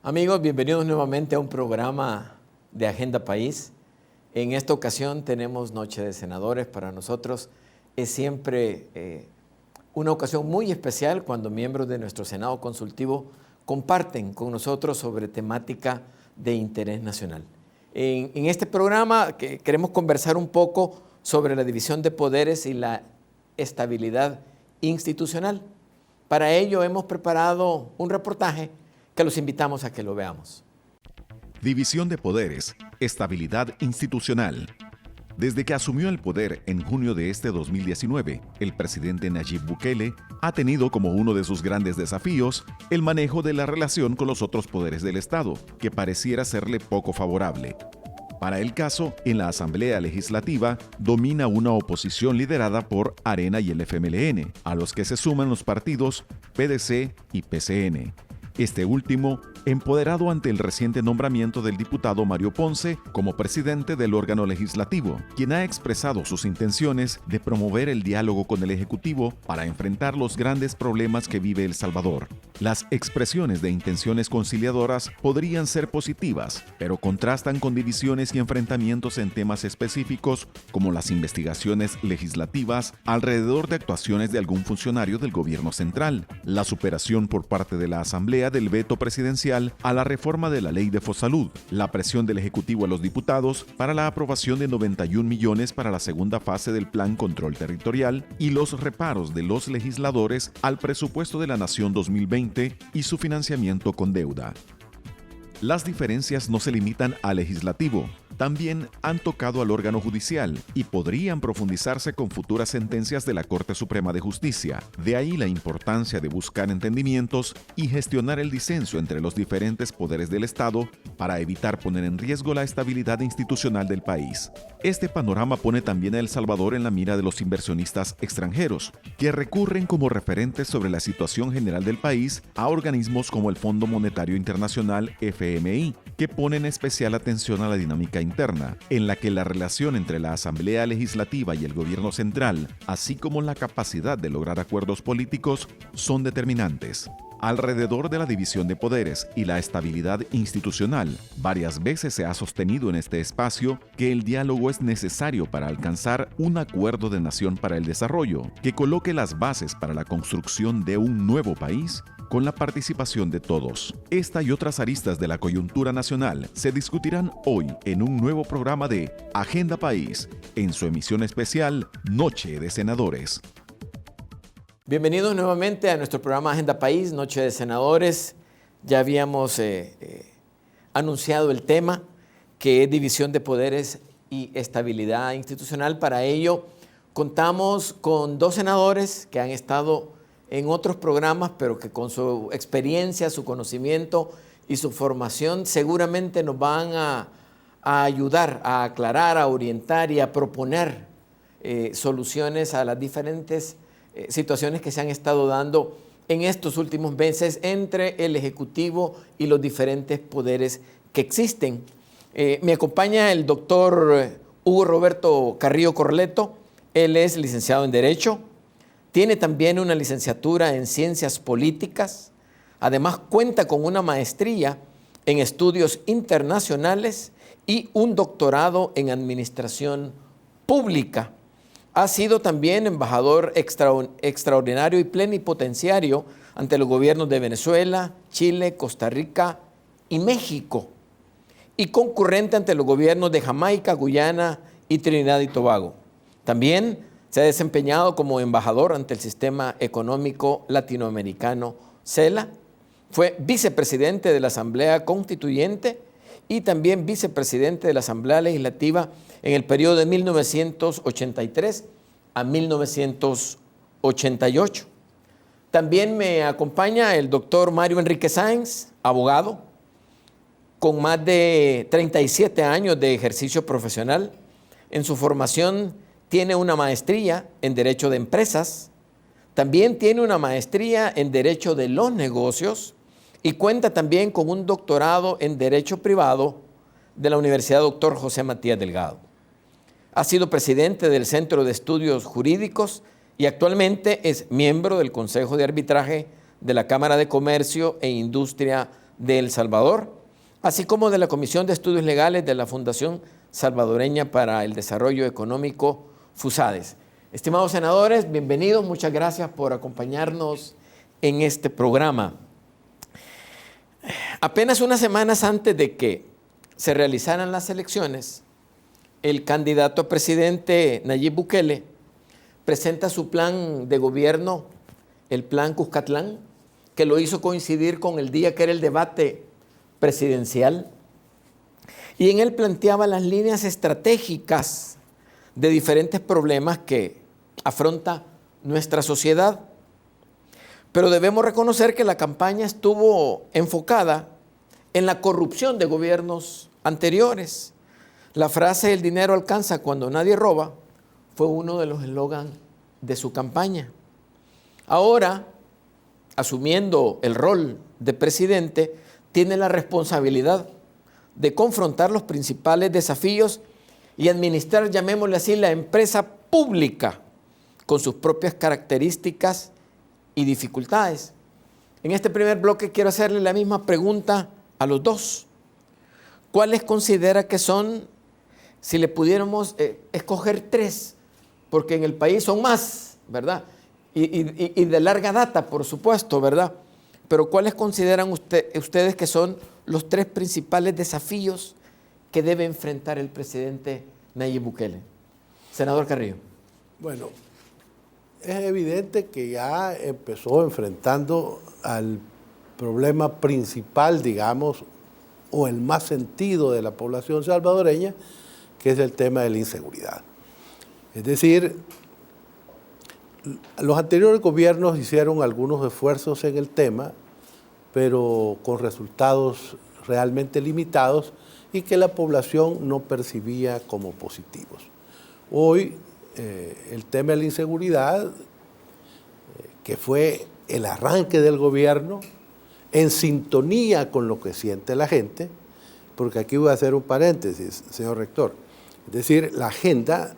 Amigos, bienvenidos nuevamente a un programa de Agenda País. En esta ocasión tenemos Noche de Senadores. Para nosotros es siempre una ocasión muy especial cuando miembros de nuestro Senado Consultivo comparten con nosotros sobre temática de interés nacional. En este programa queremos conversar un poco sobre la división de poderes y la estabilidad institucional. Para ello hemos preparado un reportaje que los invitamos a que lo veamos. División de poderes, estabilidad institucional. Desde que asumió el poder en junio de este 2019, el presidente Nayib Bukele ha tenido como uno de sus grandes desafíos el manejo de la relación con los otros poderes del Estado, que pareciera serle poco favorable. Para el caso, en la Asamblea Legislativa domina una oposición liderada por Arena y el FMLN, a los que se suman los partidos PDC y PCN. Este último, empoderado ante el reciente nombramiento del diputado Mario Ponce como presidente del órgano legislativo, quien ha expresado sus intenciones de promover el diálogo con el Ejecutivo para enfrentar los grandes problemas que vive El Salvador. Las expresiones de intenciones conciliadoras podrían ser positivas, pero contrastan con divisiones y enfrentamientos en temas específicos como las investigaciones legislativas alrededor de actuaciones de algún funcionario del gobierno central, la superación por parte de la Asamblea del veto presidencial a la reforma de la ley de Fosalud, la presión del Ejecutivo a los diputados para la aprobación de 91 millones para la segunda fase del Plan Control Territorial y los reparos de los legisladores al presupuesto de la Nación 2020 y su financiamiento con deuda. Las diferencias no se limitan al legislativo, también han tocado al órgano judicial y podrían profundizarse con futuras sentencias de la Corte Suprema de Justicia. De ahí la importancia de buscar entendimientos y gestionar el disenso entre los diferentes poderes del Estado para evitar poner en riesgo la estabilidad institucional del país. Este panorama pone también a El Salvador en la mira de los inversionistas extranjeros, que recurren como referentes sobre la situación general del país a organismos como el Fondo Monetario Internacional FMI, que ponen especial atención a la dinámica interna, en la que la relación entre la Asamblea Legislativa y el gobierno central, así como la capacidad de lograr acuerdos políticos, son determinantes. Alrededor de la división de poderes y la estabilidad institucional, varias veces se ha sostenido en este espacio que el diálogo es necesario para alcanzar un acuerdo de nación para el desarrollo, que coloque las bases para la construcción de un nuevo país con la participación de todos. Esta y otras aristas de la coyuntura nacional se discutirán hoy en un nuevo programa de Agenda País, en su emisión especial Noche de Senadores. Bienvenidos nuevamente a nuestro programa Agenda País, Noche de Senadores. Ya habíamos anunciado el tema, que es división de poderes y estabilidad institucional. Para ello contamos con dos senadores que han estado en otros programas, pero que con su experiencia, su conocimiento y su formación seguramente nos van a ayudar a aclarar, a orientar y a proponer soluciones a las diferentes situaciones que se han estado dando en estos últimos meses entre el Ejecutivo y los diferentes poderes que existen. Me acompaña el doctor Hugo Roberto Carrillo Corleto. Él es licenciado en Derecho, tiene también una licenciatura en Ciencias Políticas, además cuenta con una maestría en Estudios Internacionales y un doctorado en Administración Pública. Ha sido también embajador extraordinario y plenipotenciario ante los gobiernos de Venezuela, Chile, Costa Rica y México, y concurrente ante los gobiernos de Jamaica, Guyana y Trinidad y Tobago. También se ha desempeñado como embajador ante el Sistema Económico Latinoamericano, CELA, fue vicepresidente de la Asamblea Constituyente y también vicepresidente de la Asamblea Legislativa en el periodo de 1983 a 1988. También me acompaña el doctor Mario Enrique Sáenz, abogado, con más de 37 años de ejercicio profesional. En su formación tiene una maestría en Derecho de Empresas, también tiene una maestría en Derecho de los Negocios y cuenta también con un doctorado en Derecho Privado de la Universidad Dr. José Matías Delgado. Ha sido presidente del Centro de Estudios Jurídicos y actualmente es miembro del Consejo de Arbitraje de la Cámara de Comercio e Industria de El Salvador, así como de la Comisión de Estudios Legales de la Fundación Salvadoreña para el Desarrollo Económico, FUSADES. Estimados senadores, bienvenidos, muchas gracias por acompañarnos en este programa. Apenas unas semanas antes de que se realizaran las elecciones, el candidato a presidente Nayib Bukele presenta su plan de gobierno, el Plan Cuscatlán, que lo hizo coincidir con el día que era el debate presidencial, y en él planteaba las líneas estratégicas de diferentes problemas que afronta nuestra sociedad. Pero debemos reconocer que la campaña estuvo enfocada en la corrupción de gobiernos anteriores. La frase "el dinero alcanza cuando nadie roba" fue uno de los eslogans de su campaña. Ahora, asumiendo el rol de presidente, tiene la responsabilidad de confrontar los principales desafíos y administrar, llamémosle así, la empresa pública con sus propias características y dificultades. En este primer bloque quiero hacerle la misma pregunta a los dos. ¿Cuáles considera que son, si le pudiéramos escoger tres, porque en el país son más, ¿verdad? Y de larga data, por supuesto, ¿verdad? Pero ¿cuáles consideran ustedes que son los tres principales desafíos que debe enfrentar el presidente Nayib Bukele? Senador Carrillo. Bueno, es evidente que ya empezó enfrentando al problema principal, digamos, o el más sentido de la población salvadoreña, que es el tema de la inseguridad. Es decir, los anteriores gobiernos hicieron algunos esfuerzos en el tema, pero con resultados realmente limitados y que la población no percibía como positivos. Hoy, el tema de la inseguridad, que fue el arranque del gobierno, en sintonía con lo que siente la gente, porque aquí voy a hacer un paréntesis, señor rector, es decir, la agenda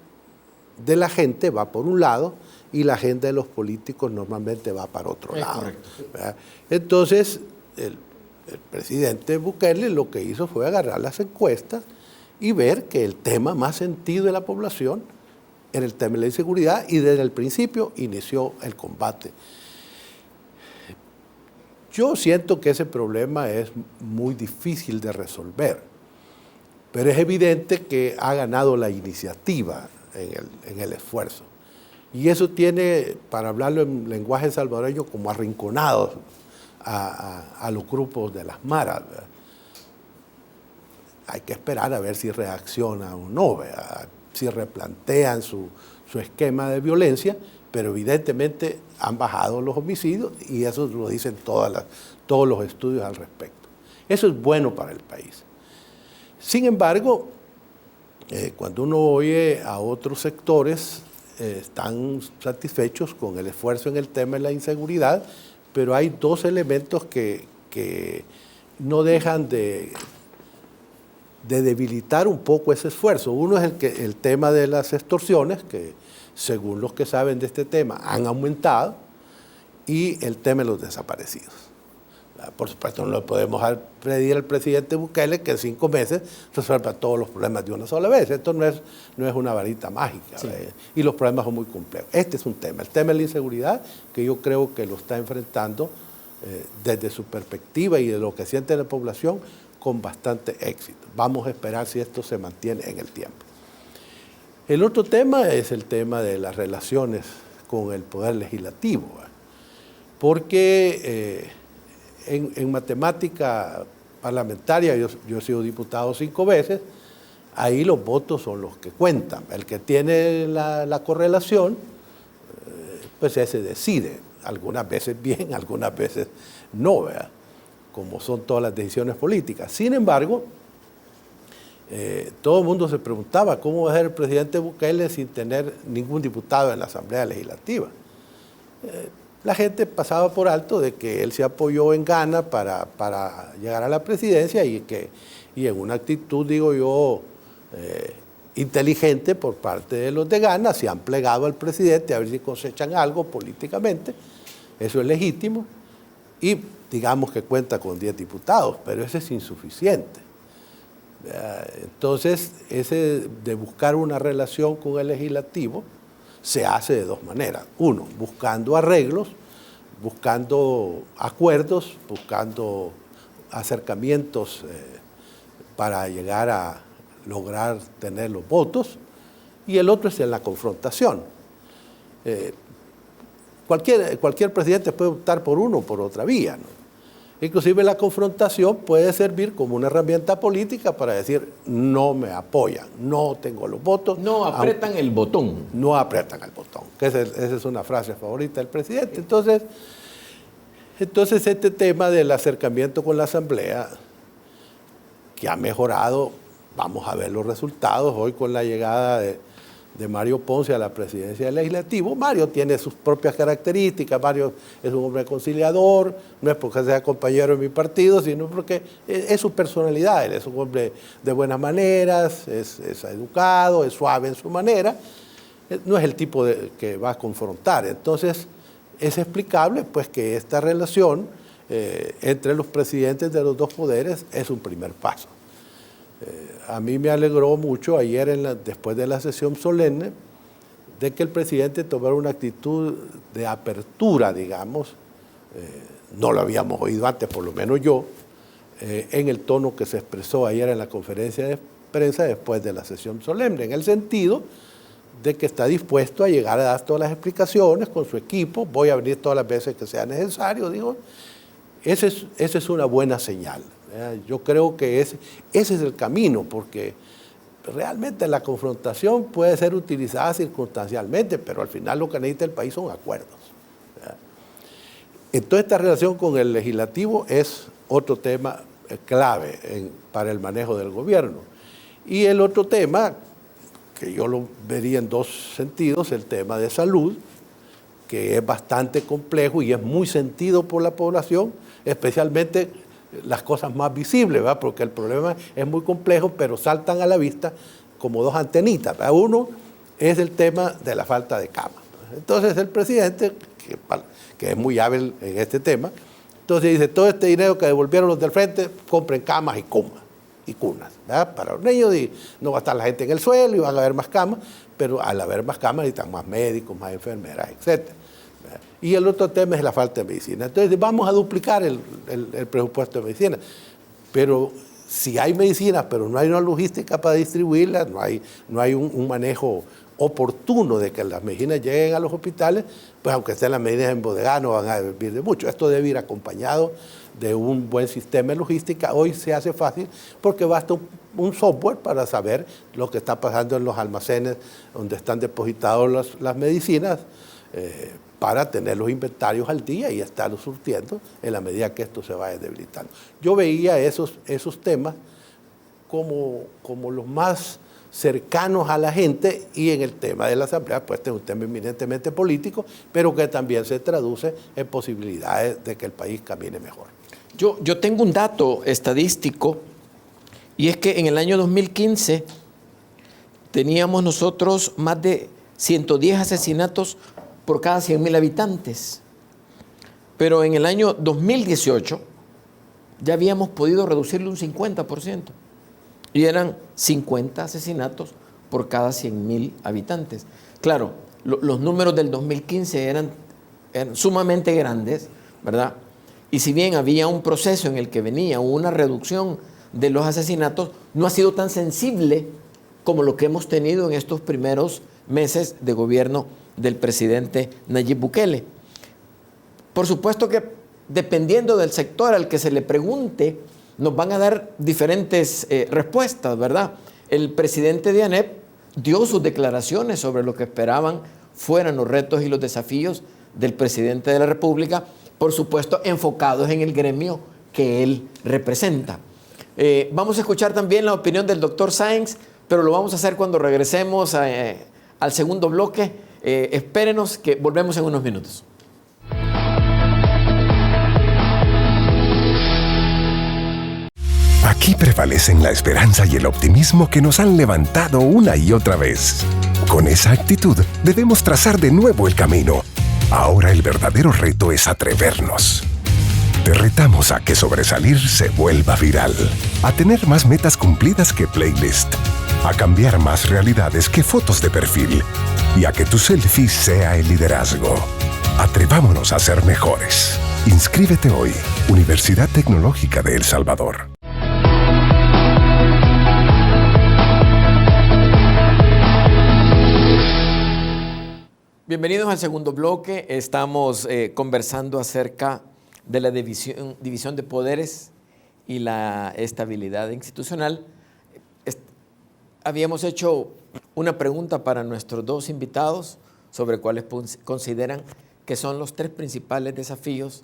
de la gente va por un lado y la agenda de los políticos normalmente va para otro lado. ¿Verdad? Entonces, el presidente Bukele lo que hizo fue agarrar las encuestas y ver que el tema más sentido de la población era el tema de la inseguridad, y desde el principio inició el combate. Yo siento que ese problema es muy difícil de resolver, pero es evidente que ha ganado la iniciativa en el esfuerzo. Y eso tiene, para hablarlo en lenguaje salvadoreño, como arrinconados a los grupos de las maras, ¿verdad? Hay que esperar a ver si reaccionan o no, ¿verdad? Si replantean su esquema de violencia, pero evidentemente han bajado los homicidios y eso lo dicen todos los estudios al respecto. Eso es bueno para el país. Sin embargo, cuando uno oye a otros sectores, están satisfechos con el esfuerzo en el tema de la inseguridad, pero hay dos elementos que no dejan de debilitar un poco ese esfuerzo. Uno es el tema de las extorsiones, que según los que saben de este tema han aumentado, y el tema de los desaparecidos. Por supuesto, no le podemos pedir al presidente Bukele que en 5 meses resuelva todos los problemas de una sola vez. Esto no es una varita mágica, sí. Y los problemas son muy complejos. Este es un tema, el tema de la inseguridad, que yo creo que lo está enfrentando desde su perspectiva y de lo que siente la población con bastante éxito. Vamos a esperar si esto se mantiene en el tiempo. El otro tema es el tema de las relaciones con el Poder Legislativo, porque en matemática parlamentaria, yo he sido diputado 5 veces, ahí los votos son los que cuentan. El que tiene la correlación, pues ese decide, algunas veces bien, algunas veces no, ¿verdad? Como son todas las decisiones políticas. Sin embargo, todo el mundo se preguntaba cómo va a ser el presidente Bukele sin tener ningún diputado en la Asamblea Legislativa. La gente pasaba por alto de que él se apoyó en Ghana para llegar a la presidencia y en una actitud, digo yo, inteligente por parte de los de Ghana, se han plegado al presidente a ver si cosechan algo políticamente. Eso es legítimo. y digamos que cuenta con 10 diputados, pero ese es insuficiente. Entonces, ese de buscar una relación con el legislativo se hace de dos maneras. Uno, buscando arreglos, buscando acuerdos, buscando acercamientos para llegar a lograr tener los votos, y el otro es en la confrontación. Cualquier presidente puede optar por uno o por otra vía, ¿no? Inclusive la confrontación puede servir como una herramienta política para decir, no me apoyan, no tengo los votos. No apretan el botón. No apretan el botón, que esa es una frase favorita del presidente. Entonces este tema del acercamiento con la Asamblea, que ha mejorado, vamos a ver los resultados hoy con la llegada de Mario Ponce a la presidencia del Legislativo. Mario tiene sus propias características. Mario es un hombre conciliador, no es porque sea compañero de mi partido, sino porque es su personalidad. Él es un hombre de buenas maneras, es educado, es suave en su manera, no es el tipo que va a confrontar. Entonces es explicable pues que esta relación entre los presidentes de los dos poderes es un primer paso. A mí me alegró mucho ayer, después de la sesión solemne, de que el presidente tomara una actitud de apertura, digamos, no lo habíamos oído antes, por lo menos yo, en el tono que se expresó ayer en la conferencia de prensa después de la sesión solemne, en el sentido de que está dispuesto a llegar a dar todas las explicaciones con su equipo. Voy a venir todas las veces que sea necesario, digo. Esa es una buena señal. Yo creo que ese es el camino, porque realmente la confrontación puede ser utilizada circunstancialmente, pero al final lo que necesita el país son acuerdos. Entonces esta relación con el legislativo es otro tema clave para el manejo del gobierno. Y el otro tema, que yo lo vería en dos sentidos, el tema de salud, que es bastante complejo y es muy sentido por la población, especialmente las cosas más visibles, ¿verdad? Porque el problema es muy complejo, pero saltan a la vista como dos antenitas, ¿verdad? Uno es el tema de la falta de camas. Entonces el presidente, que es muy hábil en este tema, entonces dice, todo este dinero que devolvieron los del frente, compren camas y cunas, ¿verdad? Para los niños, y no va a estar la gente en el suelo y van a haber más camas, pero al haber más camas necesitan más médicos, más enfermeras, etc. Y el otro tema es la falta de medicina. Entonces vamos a duplicar el presupuesto de medicina. Pero si hay medicinas, pero no hay una logística para distribuirlas, no hay un manejo oportuno de que las medicinas lleguen a los hospitales, pues aunque estén las medicinas embodegadas no van a servir de mucho. Esto debe ir acompañado de un buen sistema de logística. Hoy se hace fácil porque basta un software para saber lo que está pasando en los almacenes donde están depositados las medicinas, para tener los inventarios al día y estarlos surtiendo en la medida que esto se vaya debilitando. Yo veía esos temas como los más cercanos a la gente, y en el tema de la Asamblea, pues este es un tema eminentemente político, pero que también se traduce en posibilidades de que el país camine mejor. Yo tengo un dato estadístico, y es que en el año 2015 teníamos nosotros más de 110 asesinatos por cada 100.000 habitantes. Pero en el año 2018 ya habíamos podido reducirlo un 50%. Y eran 50 asesinatos por cada 100.000 habitantes. Claro, los números del 2015 eran sumamente grandes, ¿verdad? Y si bien había un proceso en el que venía una reducción de los asesinatos, no ha sido tan sensible como lo que hemos tenido en estos primeros meses de gobierno del presidente Nayib Bukele. Por supuesto que dependiendo del sector al que se le pregunte, nos van a dar diferentes respuestas, ¿verdad? El presidente de ANEP dio sus declaraciones sobre lo que esperaban fueran los retos y los desafíos del presidente de la República, por supuesto enfocados en el gremio que él representa. Vamos a escuchar también la opinión del doctor Sáenz, pero lo vamos a hacer cuando regresemos al segundo bloque. Espérenos que volvemos en unos minutos. Aquí prevalecen la esperanza y el optimismo que nos han levantado una y otra vez. Con esa actitud debemos trazar de nuevo el camino. Ahora el verdadero reto es atrevernos. Te retamos a que sobresalir se vuelva viral, a tener más metas cumplidas que playlist, a cambiar más realidades que fotos de perfil y a que tu selfie sea el liderazgo. Atrevámonos a ser mejores. Inscríbete hoy, Universidad Tecnológica de El Salvador. Bienvenidos al segundo bloque. Estamos conversando acerca de la división de poderes y la estabilidad institucional. Habíamos hecho una pregunta para nuestros dos invitados sobre cuáles consideran que son los tres principales desafíos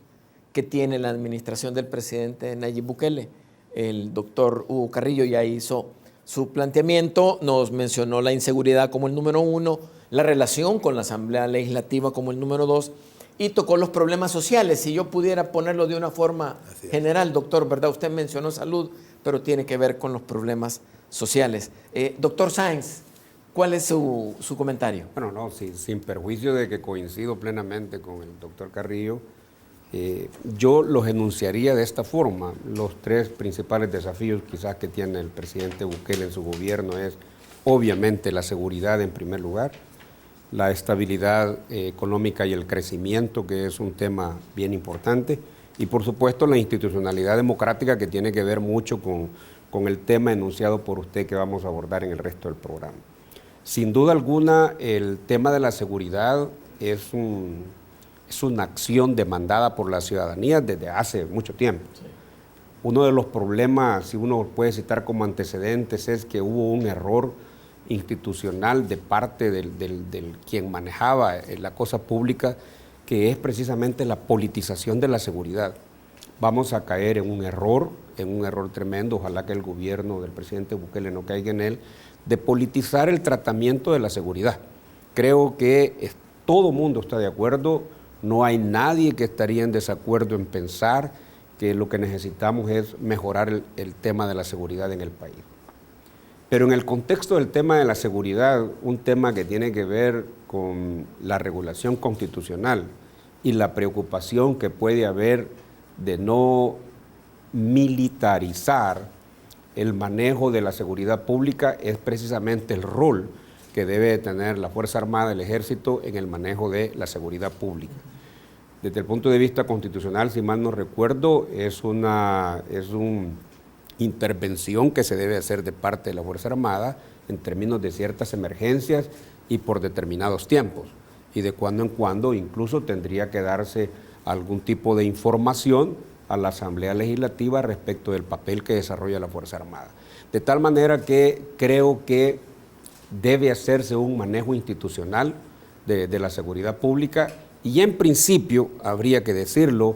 que tiene la administración del presidente Nayib Bukele. El doctor Hugo Carrillo ya hizo su planteamiento, nos mencionó la inseguridad como el número 1, la relación con la Asamblea Legislativa como el número 2, y tocó los problemas sociales. Si yo pudiera ponerlo de una forma general, doctor, ¿verdad? Usted mencionó salud, pero tiene que ver con los problemas sociales. Doctor Sáenz, ¿cuál es su comentario? Bueno, no, sin perjuicio de que coincido plenamente con el doctor Carrillo, yo los enunciaría de esta forma. Los tres principales desafíos quizás que tiene el presidente Bukele en su gobierno es obviamente la seguridad en primer lugar, la estabilidad económica y el crecimiento, que es un tema bien importante, y por supuesto la institucionalidad democrática, que tiene que ver mucho con el tema enunciado por usted que vamos a abordar en el resto del programa. Sin duda alguna, el tema de la seguridad es una acción demandada por la ciudadanía desde hace mucho tiempo. Sí. Uno de los problemas, si uno puede citar como antecedentes, es que hubo un error institucional de parte del quien manejaba la cosa pública, que es precisamente la politización de la seguridad. Vamos a caer en un error tremendo, ojalá que el gobierno del presidente Bukele no caiga en él, de politizar el tratamiento de la seguridad. Creo que todo mundo está de acuerdo, no hay nadie que estaría en desacuerdo en pensar que lo que necesitamos es mejorar el tema de la seguridad en el país. Pero en el contexto del tema de la seguridad, un tema que tiene que ver con la regulación constitucional y la preocupación que puede haber de no militarizar el manejo de la seguridad pública, es precisamente el rol que debe tener la Fuerza Armada, el Ejército, en el manejo de la seguridad pública. Desde el punto de vista constitucional, si mal no recuerdo, es una intervención que se debe hacer de parte de la Fuerza Armada en términos de ciertas emergencias y por determinados tiempos. Y de cuando en cuando incluso tendría que darse algún tipo de información a la Asamblea Legislativa respecto del papel que desarrolla la Fuerza Armada. De tal manera que creo que debe hacerse un manejo institucional de la seguridad pública, y en principio, habría que decirlo,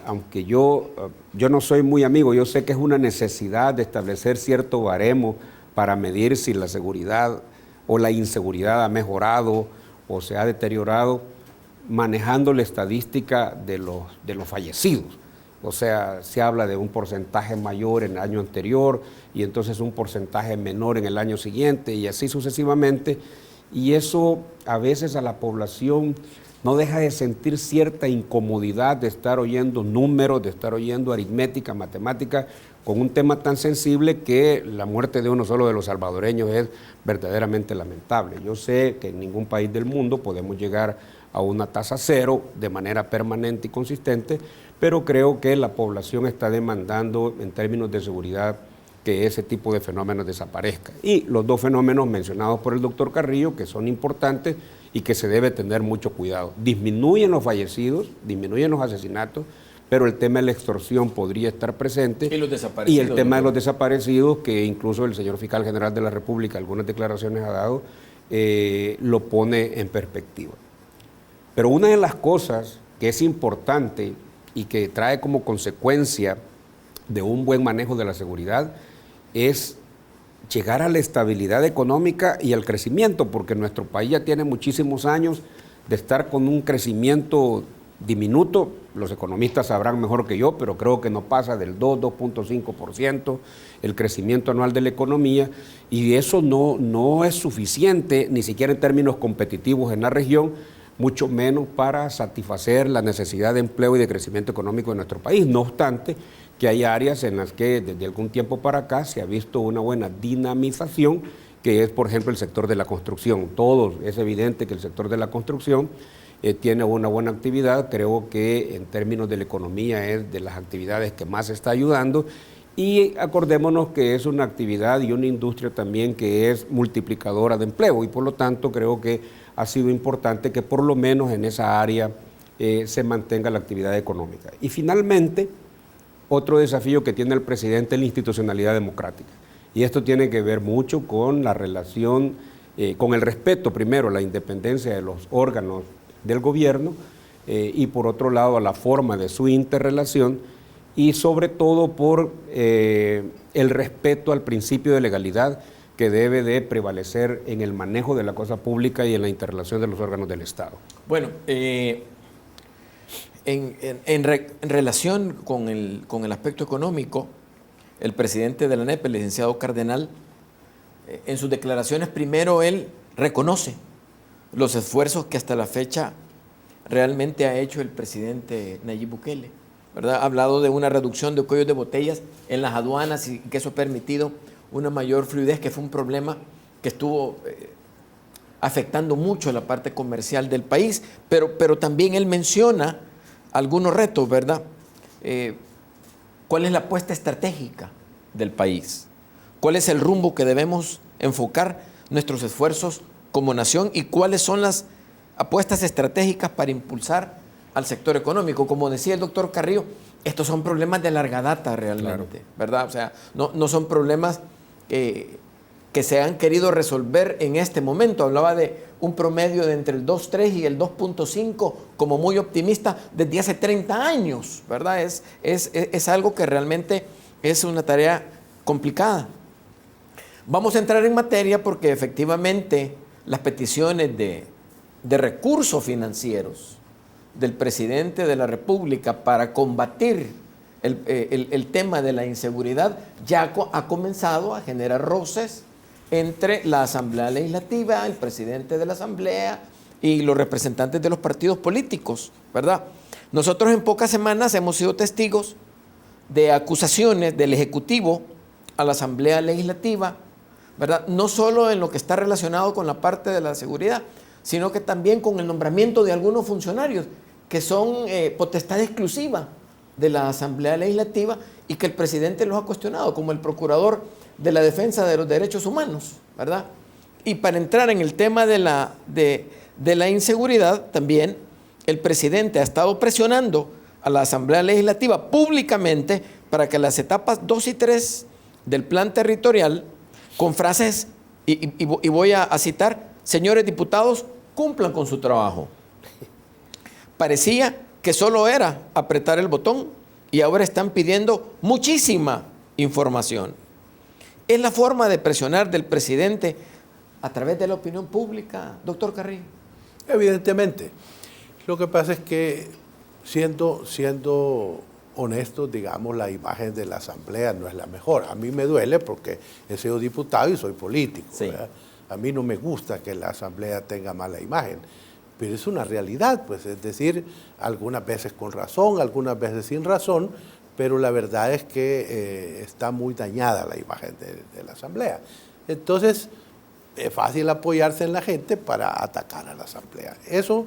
aunque yo no soy muy amigo, yo sé que es una necesidad de establecer cierto baremo para medir si la seguridad o la inseguridad ha mejorado o se ha deteriorado, manejando la estadística de los fallecidos. O sea, se habla de un porcentaje mayor en el año anterior y entonces un porcentaje menor en el año siguiente y así sucesivamente. Y eso a veces a la población no deja de sentir cierta incomodidad de estar oyendo números, de estar oyendo aritmética, matemática, con un tema tan sensible que la muerte de uno solo de los salvadoreños es verdaderamente lamentable. Yo sé que en ningún país del mundo podemos llegar a una tasa cero de manera permanente y consistente, pero creo que la población está demandando en términos de seguridad que ese tipo de fenómenos desaparezca. Y los dos fenómenos mencionados por el doctor Carrillo, que son importantes y que se debe tener mucho cuidado. Disminuyen los fallecidos, disminuyen los asesinatos, pero el tema de la extorsión podría estar presente. Y los desaparecidos. Y el tema de los desaparecidos, que incluso el señor fiscal general de la República, algunas declaraciones ha dado, lo pone en perspectiva. Pero una de las cosas que es importante y que trae como consecuencia de un buen manejo de la seguridad es llegar a la estabilidad económica y al crecimiento, porque nuestro país ya tiene muchísimos años de estar con un crecimiento diminuto. Los economistas sabrán mejor que yo, pero creo que no pasa del 2.5% el crecimiento anual de la economía, y eso no es suficiente, ni siquiera en términos competitivos en la región, mucho menos para satisfacer la necesidad de empleo y de crecimiento económico de nuestro país. No obstante, que hay áreas en las que desde algún tiempo para acá se ha visto una buena dinamización, que es, por ejemplo, el sector de la construcción. Es evidente que el sector de la construcción tiene una buena actividad. Creo que en términos de la economía es de las actividades que más está ayudando. Y acordémonos que es una actividad y una industria también que es multiplicadora de empleo, y por lo tanto creo que ha sido importante que por lo menos en esa área se mantenga la actividad económica. Y finalmente, otro desafío que tiene el presidente es la institucionalidad democrática. Y esto tiene que ver mucho con la relación, con el respeto primero a la independencia de los órganos del gobierno y por otro lado a la forma de su interrelación, y sobre todo por el respeto al principio de legalidad que debe de prevalecer en el manejo de la cosa pública y en la interrelación de los órganos del Estado. Bueno, en relación con el aspecto económico, el presidente de la ANEP, el licenciado Cardenal, en sus declaraciones primero él reconoce los esfuerzos que hasta la fecha realmente ha hecho el presidente Nayib Bukele, ¿verdad? Ha hablado de una reducción de cuellos de botellas en las aduanas y que eso ha permitido una mayor fluidez, que fue un problema que estuvo afectando mucho la parte comercial del país, pero también él menciona algunos retos, ¿verdad? ¿Cuál es la apuesta estratégica del país? ¿Cuál es el rumbo que debemos enfocar nuestros esfuerzos como nación y cuáles son las apuestas estratégicas para impulsar al sector económico? Como decía el doctor Carrillo, estos son problemas de larga data realmente, claro, ¿verdad? O sea, no son problemas que se han querido resolver en este momento. Hablaba de un promedio de entre el 2.3 y el 2.5 como muy optimista desde hace 30 años, ¿verdad? Es algo que realmente es una tarea complicada. Vamos a entrar en materia porque efectivamente las peticiones de recursos financieros del presidente de la República para combatir el tema de la inseguridad ya ha comenzado a generar roces entre la Asamblea Legislativa, el presidente de la Asamblea y los representantes de los partidos políticos, ¿verdad? Nosotros en pocas semanas hemos sido testigos de acusaciones del Ejecutivo a la Asamblea Legislativa, ¿verdad? No solo en lo que está relacionado con la parte de la seguridad, sino que también con el nombramiento de algunos funcionarios que son potestad exclusiva de la Asamblea Legislativa y que el presidente los ha cuestionado, como el procurador de la defensa de los derechos humanos, ¿verdad? Y para entrar en el tema de la inseguridad, también el presidente ha estado presionando a la Asamblea Legislativa públicamente para que las etapas 2 y 3 del plan territorial, con frases, y voy a citar, señores diputados, cumplan con su trabajo. Parecía que solo era apretar el botón y ahora están pidiendo muchísima información. Es la forma de presionar del presidente a través de la opinión pública, doctor Carrillo. Evidentemente. Lo que pasa es que siendo honestos, digamos, la imagen de la Asamblea no es la mejor. A mí me duele porque he sido diputado y soy político. Sí. A mí no me gusta que la Asamblea tenga mala imagen, pero es una realidad, pues, es decir, algunas veces con razón, algunas veces sin razón, pero la verdad es que está muy dañada la imagen de la Asamblea. Entonces, es fácil apoyarse en la gente para atacar a la Asamblea. Eso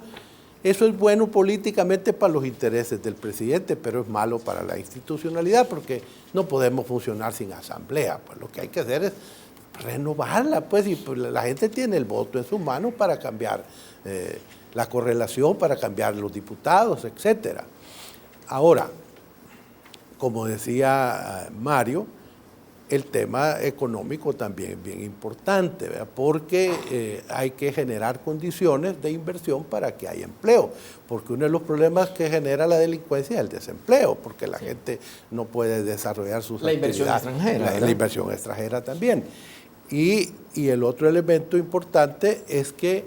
es bueno políticamente para los intereses del presidente, pero es malo para la institucionalidad porque no podemos funcionar sin Asamblea. Pues lo que hay que hacer es renovarla, pues, y pues, la gente tiene el voto en sus manos para cambiar la correlación, para cambiar los diputados, etcétera. Ahora, como decía Mario, el tema económico también es bien importante, ¿verdad? Porque hay que generar condiciones de inversión para que haya empleo, porque uno de los problemas que genera la delincuencia es el desempleo, porque la gente no puede desarrollar sus actividades. Inversión extranjera. La inversión extranjera también. Y el otro elemento importante es que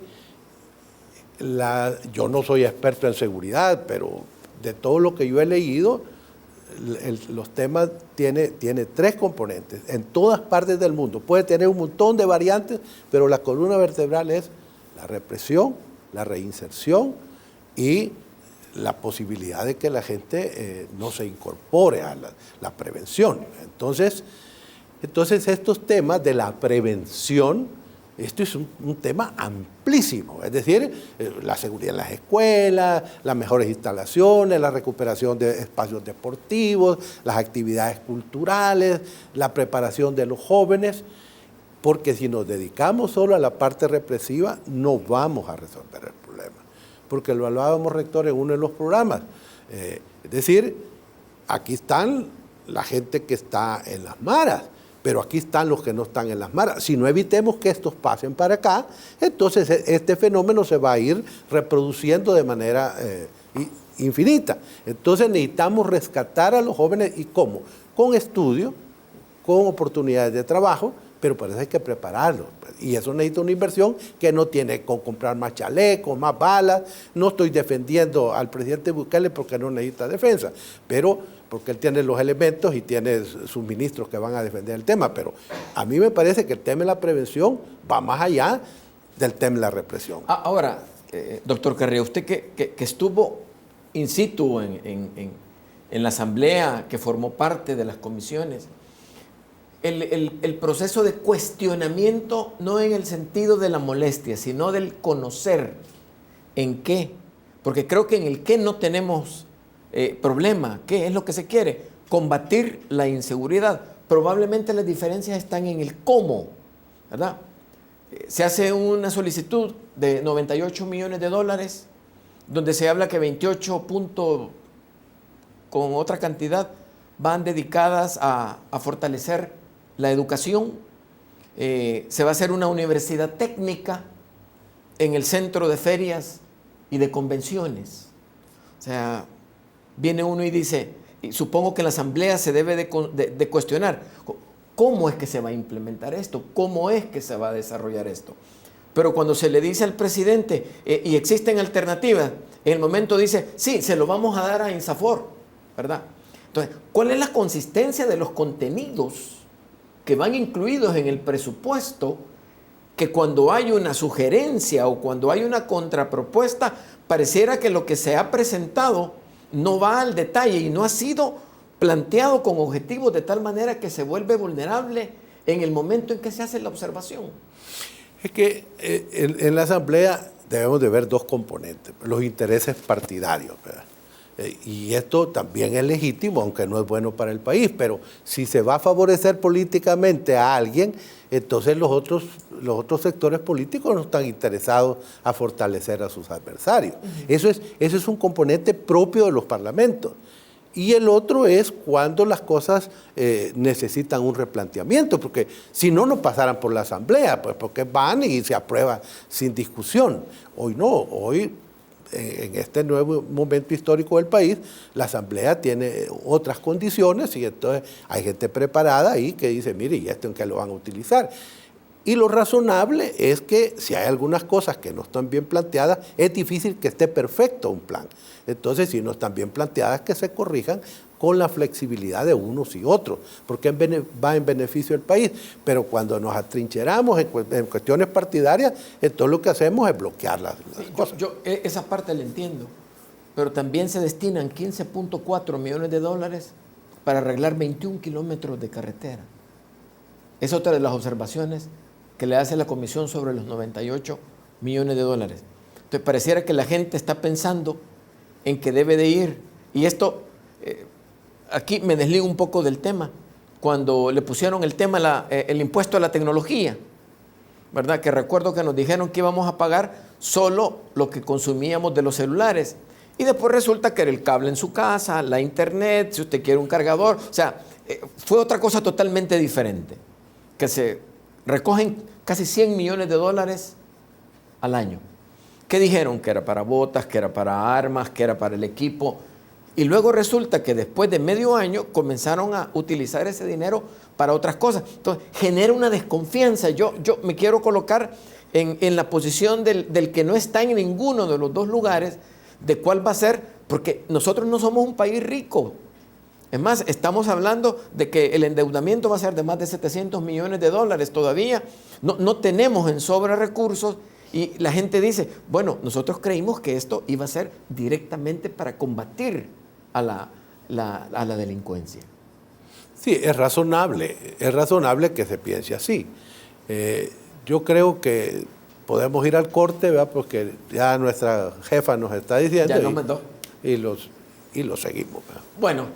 yo no soy experto en seguridad, pero de todo lo que yo he leído, los temas tiene 3 componentes en todas partes del mundo. Puede tener un montón de variantes, pero la columna vertebral es la represión, la reinserción y la posibilidad de que la gente no se incorpore a la prevención. Entonces estos temas de la prevención, esto es un tema amplísimo, es decir, la seguridad en las escuelas, las mejores instalaciones, la recuperación de espacios deportivos, las actividades culturales, la preparación de los jóvenes, porque si nos dedicamos solo a la parte represiva, no vamos a resolver el problema, porque lo hablábamos, rector, en uno de los programas. Es decir, aquí están la gente que está en las maras, pero aquí están los que no están en las maras. Si no evitemos que estos pasen para acá, entonces este fenómeno se va a ir reproduciendo de manera infinita. Entonces necesitamos rescatar a los jóvenes, ¿y cómo? Con estudio, con oportunidades de trabajo, pero para eso hay que prepararlos. Y eso necesita una inversión que no tiene con comprar más chalecos, más balas. No estoy defendiendo al presidente Bukele porque no necesita defensa, pero porque él tiene los elementos y tiene sus ministros que van a defender el tema. Pero a mí me parece que el tema de la prevención va más allá del tema de la represión. Ahora, doctor Carrillo, usted que estuvo in situ en la asamblea, que formó parte de las comisiones, el proceso de cuestionamiento, no en el sentido de la molestia, sino del conocer en qué, porque creo que en el qué no tenemos problema. ¿Qué es lo que se quiere? Combatir la inseguridad. Probablemente las diferencias están en el cómo, ¿verdad? Se hace una solicitud de $98 millones, donde se habla que 28 puntos con otra cantidad van dedicadas a fortalecer la educación. Se va a hacer una universidad técnica en el centro de ferias y de convenciones. O sea, viene uno y dice, y supongo que en la asamblea se debe de cuestionar, ¿cómo es que se va a implementar esto? ¿Cómo es que se va a desarrollar esto? Pero cuando se le dice al presidente, y existen alternativas, en el momento dice, sí, se lo vamos a dar a INSAFOR, ¿verdad? Entonces, ¿cuál es la consistencia de los contenidos que van incluidos en el presupuesto, que cuando hay una sugerencia o cuando hay una contrapropuesta, pareciera que lo que se ha presentado no va al detalle y no ha sido planteado con objetivos de tal manera que se vuelve vulnerable en el momento en que se hace la observación? Es que en la asamblea debemos de ver dos componentes, los intereses partidarios, ¿verdad? Y esto también es legítimo, aunque no es bueno para el país, pero si se va a favorecer políticamente a alguien, entonces los otros sectores políticos no están interesados a fortalecer a sus adversarios. Eso es un componente propio de los parlamentos. Y el otro es cuando las cosas necesitan un replanteamiento, porque si no, no pasaran por la asamblea, pues porque van y se aprueba sin discusión. Hoy no, hoy en este nuevo momento histórico del país, la asamblea tiene otras condiciones y entonces hay gente preparada ahí que dice, mire, ¿y esto en qué lo van a utilizar? Y lo razonable es que si hay algunas cosas que no están bien planteadas, es difícil que esté perfecto un plan. Entonces, si no están bien planteadas, que se corrijan con la flexibilidad de unos y otros, porque va en beneficio del país. Pero cuando nos atrincheramos en cuestiones partidarias, entonces lo que hacemos es bloquear las cosas. Yo esa parte la entiendo, pero también se destinan $15.4 millones para arreglar 21 kilómetros de carretera. Es otra de las observaciones que le hace la comisión sobre los $98 millones. Entonces pareciera que la gente está pensando en que debe de ir, y esto, aquí me desligo un poco del tema, cuando le pusieron el tema, el impuesto a la tecnología, ¿verdad? Que recuerdo que nos dijeron que íbamos a pagar solo lo que consumíamos de los celulares, y después resulta que era el cable en su casa, la internet, si usted quiere un cargador, o sea, fue otra cosa totalmente diferente, que se recogen casi $100 millones al año. ¿Qué dijeron? Que era para botas, que era para armas, que era para el equipo. Y luego resulta que después de medio año comenzaron a utilizar ese dinero para otras cosas. Entonces, genera una desconfianza. Yo me quiero colocar en la posición del que no está en ninguno de los dos lugares, de cuál va a ser, porque nosotros no somos un país rico. Es más, estamos hablando de que el endeudamiento va a ser de más de $700 millones todavía. No tenemos en sobra recursos, Y la gente dice, bueno, nosotros creímos que esto iba a ser directamente para combatir a la delincuencia. Sí, es razonable que se piense así. Yo creo que podemos ir al corte, ¿verdad? Porque ya nuestra jefa nos está diciendo. Ya nos mandó. Y lo seguimos, ¿verdad? Bueno,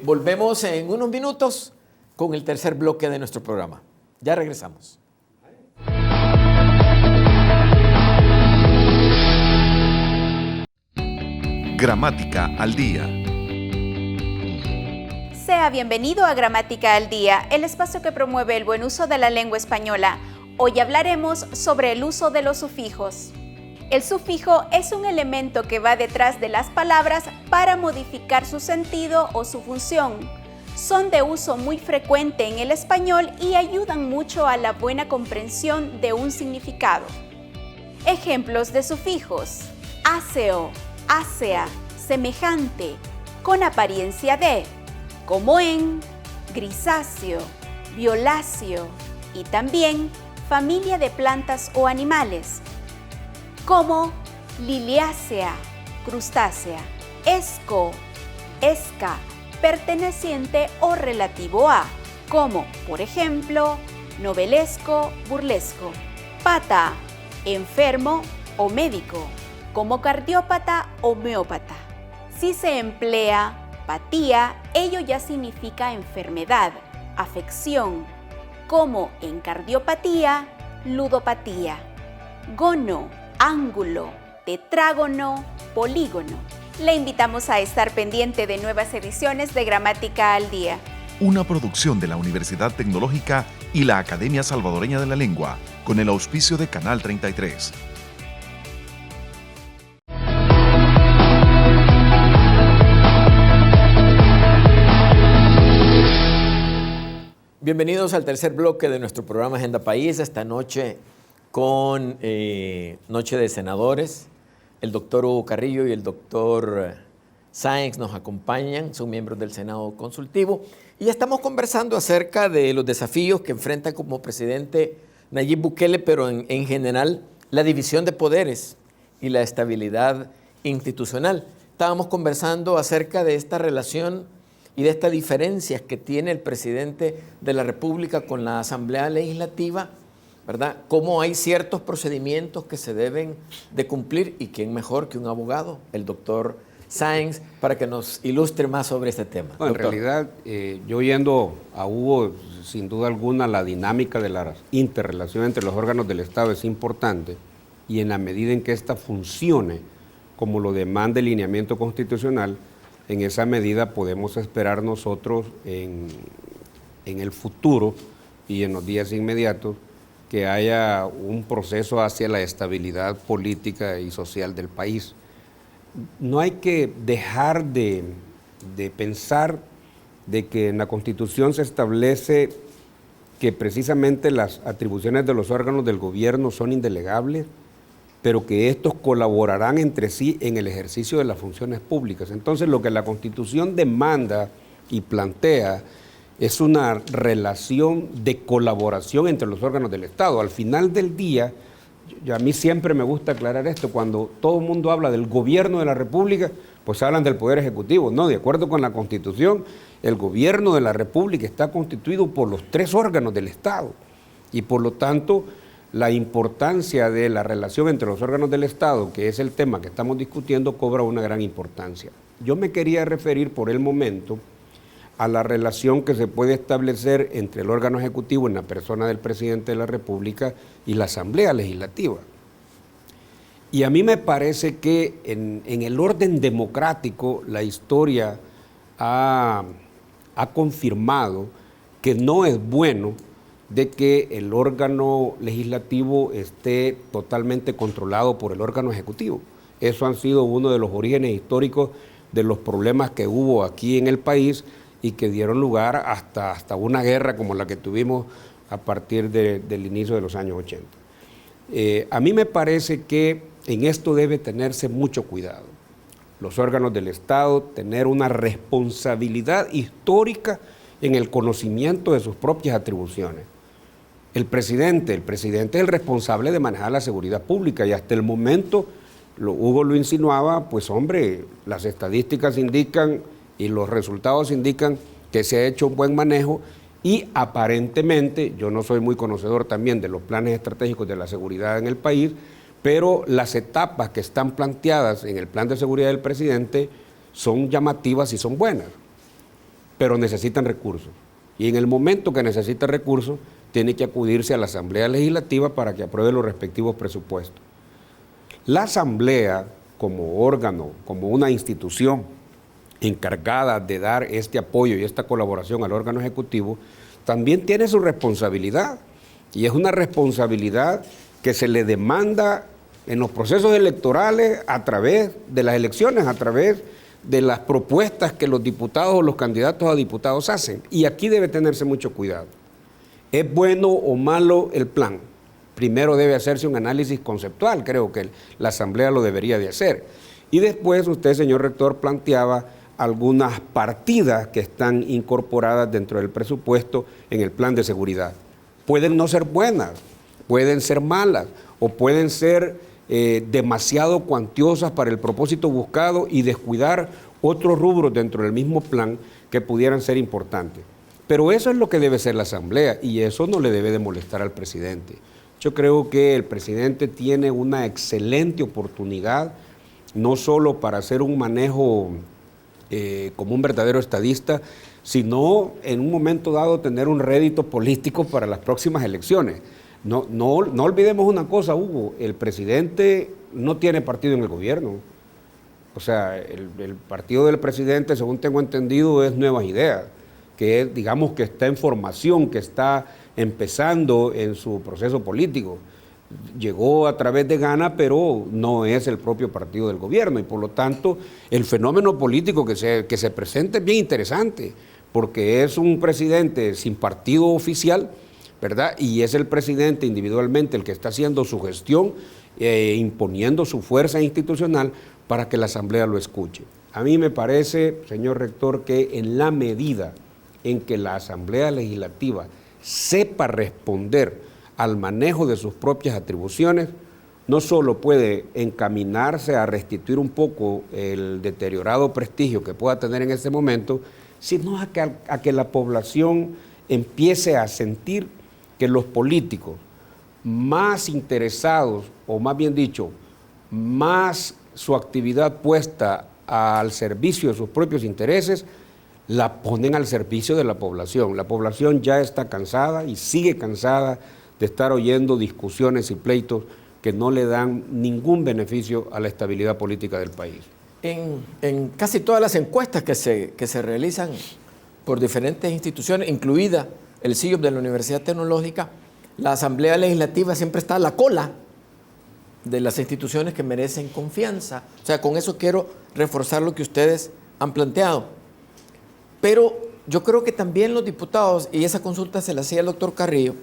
volvemos en unos minutos con el tercer bloque de nuestro programa. Ya regresamos. Gramática al día. Sea bienvenido a Gramática al Día, el espacio que promueve el buen uso de la lengua española. Hoy hablaremos sobre el uso de los sufijos. El sufijo es un elemento que va detrás de las palabras para modificar su sentido o su función. Son de uso muy frecuente en el español y ayudan mucho a la buena comprensión de un significado. Ejemplos de sufijos: áceo, ácea, semejante, con apariencia de, como en, grisáceo, violáceo y también familia de plantas o animales, como liliácea, crustácea, esco, esca, perteneciente o relativo a, como por ejemplo, novelesco, burlesco, pata, enfermo o médico, como cardiópata o homeópata. Si se emplea patía, ello ya significa enfermedad, afección, como en cardiopatía, ludopatía, gono, ángulo, tetrágono, polígono. Le invitamos a estar pendiente de nuevas ediciones de Gramática al Día. Una producción de la Universidad Tecnológica y la Academia Salvadoreña de la Lengua, con el auspicio de Canal 33. Bienvenidos al tercer bloque de nuestro programa Agenda País, esta noche con Noche de Senadores. El doctor Hugo Carrillo y el doctor Sáenz nos acompañan, son miembros del Senado Consultivo, y estamos conversando acerca de los desafíos que enfrenta como presidente Nayib Bukele, pero en general la división de poderes y la estabilidad institucional. Estábamos conversando acerca de esta relación y de estas diferencias que tiene el presidente de la República con la Asamblea Legislativa, ¿verdad? Cómo hay ciertos procedimientos que se deben de cumplir, y quién mejor que un abogado, el doctor Sáenz, para que nos ilustre más sobre este tema. Bueno, en realidad, yo oyendo a Hugo, sin duda alguna, la dinámica de la interrelación entre los órganos del Estado es importante, y en la medida en que ésta funcione como lo demanda el lineamiento constitucional, en esa medida podemos esperar nosotros en el futuro y en los días inmediatos que haya un proceso hacia la estabilidad política y social del país. No hay que dejar de pensar de que en la Constitución se establece que precisamente las atribuciones de los órganos del gobierno son indelegables, pero que estos colaborarán entre sí en el ejercicio de las funciones públicas. Entonces, lo que la Constitución demanda y plantea es una relación de colaboración entre los órganos del Estado. Al final del día, a mí siempre me gusta aclarar esto, cuando todo el mundo habla del gobierno de la República, pues hablan del Poder Ejecutivo. No, de acuerdo con la Constitución, el gobierno de la República está constituido por los tres órganos del Estado, y por lo tanto, la importancia de la relación entre los órganos del Estado, que es el tema que estamos discutiendo, cobra una gran importancia. Yo me quería referir por el momento a la relación que se puede establecer entre el órgano ejecutivo en la persona del presidente de la República y la Asamblea Legislativa. Y a mí me parece que en el orden democrático la historia ha confirmado que no es bueno de que el órgano legislativo esté totalmente controlado por el órgano ejecutivo. Eso han sido uno de los orígenes históricos de los problemas que hubo aquí en el país y que dieron lugar hasta una guerra como la que tuvimos a partir del inicio de los años 80. A mí me parece que en esto debe tenerse mucho cuidado. Los órganos del Estado tener una responsabilidad histórica en el conocimiento de sus propias atribuciones. el presidente es el responsable de manejar la seguridad pública y hasta el momento, Hugo lo insinuaba, pues hombre, las estadísticas indican y los resultados indican que se ha hecho un buen manejo y aparentemente, yo no soy muy conocedor también de los planes estratégicos de la seguridad en el país, pero las etapas que están planteadas en el plan de seguridad del presidente son llamativas y son buenas, pero necesitan recursos. Y en el momento que necesita recursos, tiene que acudirse a la Asamblea Legislativa para que apruebe los respectivos presupuestos. La Asamblea, como órgano, como una institución encargada de dar este apoyo y esta colaboración al órgano ejecutivo, también tiene su responsabilidad. Y es una responsabilidad que se le demanda en los procesos electorales a través de las elecciones, a través de las propuestas que los diputados o los candidatos a diputados hacen. Y aquí debe tenerse mucho cuidado. ¿Es bueno o malo el plan? Primero debe hacerse un análisis conceptual, creo que la Asamblea lo debería de hacer. Y después usted, señor rector, planteaba algunas partidas que están incorporadas dentro del presupuesto en el plan de seguridad. Pueden no ser buenas, pueden ser malas o pueden ser demasiado cuantiosas para el propósito buscado y descuidar otros rubros dentro del mismo plan que pudieran ser importantes. Pero eso es lo que debe ser la Asamblea y eso no le debe de molestar al presidente. Yo creo que el presidente tiene una excelente oportunidad, no solo para hacer un manejo como un verdadero estadista, sino en un momento dado tener un rédito político para las próximas elecciones. No olvidemos una cosa, Hugo, el presidente no tiene partido en el gobierno. O sea, el partido del presidente, según tengo entendido, es Nuevas Ideas, que es, digamos, que está en formación, que está empezando en su proceso político. Llegó a través de Gana, pero no es el propio partido del gobierno y por lo tanto el fenómeno político que se presenta es bien interesante porque es un presidente sin partido oficial, ¿verdad? Y es el presidente individualmente el que está haciendo su gestión, imponiendo su fuerza institucional para que la Asamblea lo escuche. A mí me parece, señor rector, que en la medida en que la Asamblea Legislativa sepa responder al manejo de sus propias atribuciones, no solo puede encaminarse a restituir un poco el deteriorado prestigio que pueda tener en este momento, sino a que la población empiece a sentir que los políticos más interesados, o más bien dicho, más su actividad puesta al servicio de sus propios intereses, la ponen al servicio de la población. La población ya está cansada y sigue cansada de estar oyendo discusiones y pleitos que no le dan ningún beneficio a la estabilidad política del país. En casi todas las encuestas que se realizan por diferentes instituciones, incluida el CIOP de la Universidad Tecnológica, la Asamblea Legislativa siempre está a la cola de las instituciones que merecen confianza. O sea, con eso quiero reforzar lo que ustedes han planteado. Pero yo creo que también los diputados, y esa consulta se la hacía el doctor Carrillo,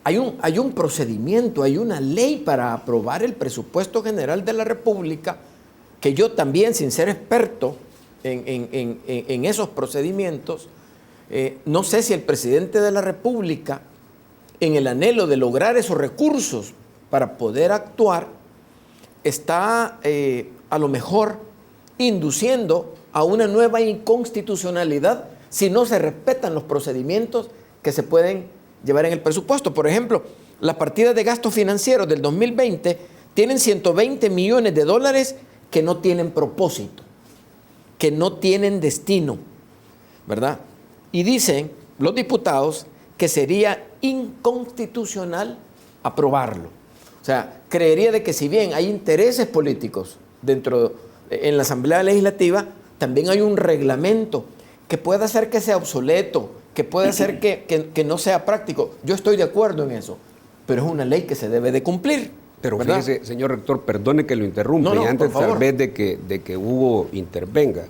hay un procedimiento, hay una ley para aprobar el presupuesto general de la República, que yo también, sin ser experto en esos procedimientos, no sé si el presidente de la República, en el anhelo de lograr esos recursos para poder actuar, está a lo mejor induciendo a una nueva inconstitucionalidad si no se respetan los procedimientos que se pueden llevar en el presupuesto. Por ejemplo, las partidas de gastos financieros del 2020 tienen 120 millones de dólares que no tienen propósito, que no tienen destino, ¿verdad? Y dicen los diputados que sería inconstitucional aprobarlo. O sea, creería de que si bien hay intereses políticos en la Asamblea Legislativa, también hay un reglamento que puede hacer que sea obsoleto, que puede hacer que no sea práctico. Yo estoy de acuerdo en eso, pero es una ley que se debe de cumplir. Pero ¿verdad? fíjese, señor rector, perdone que lo interrumpa, y antes tal vez de que Hugo intervenga,